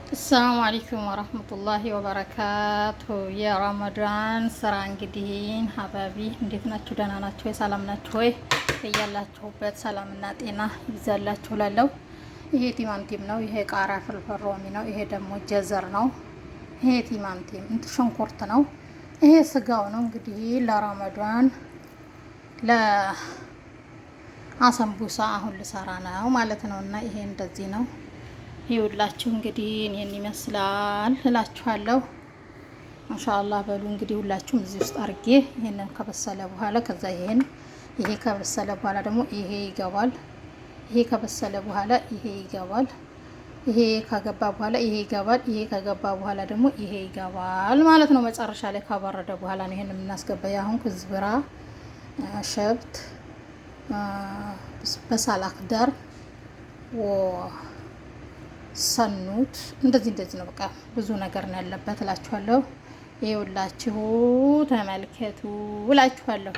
السلام عليكم ورحمة الله وبركاته يا رمضان سራ እንግዲህ ሀባቢ እንዴት ናችሁ? ደህና ናችሁ? ሰላም ናችሁ ወይ? በያላችሁበት ሰላምና ጤና ይብዛላችሁ እላለሁ። ይሄ ቲማቲም ነው። ይሄ ቃሪያ ፍልፍል ሮሚ ነው። ይሄ ደግሞ ጀዘር ነው። ይሄ ቲማቲም ሽንኩርት ነው። ይሄ ስጋው ነው። እንግዲህ ለረመዳን ለአሰንቡሳ አሁን ልሰራ ነው ማለት ነው። እና ይሄ እንደዚህ ነው። ይውላችሁ እንግዲህ እኔን ይመስላል እላችኋለሁ። ማሻአላህ በሉ እንግዲህ ሁላችሁም እዚህ ውስጥ አርጌ ይሄንን ከበሰለ በኋላ ከዛ ይሄ ከበሰለ በኋላ ደግሞ ይሄ ይገባል። ይሄ ከበሰለ በኋላ ይሄ ይገባል። ይሄ ከገባ በኋላ ይሄ ይገባል። ይሄ ከገባ በኋላ ደግሞ ይሄ ይገባል ማለት ነው። መጨረሻ ላይ ካበረደ በኋላ ነው ይሄን የምናስገባው። አሁን ኩዝብራ፣ ሸብት፣ በሳል አክዳር ሰኑት እንደዚህ ነው። በቃ ብዙ ነገር ነው ያለበት እላችኋለሁ። ይኸውላችሁ ተመልከቱ እላችኋለሁ።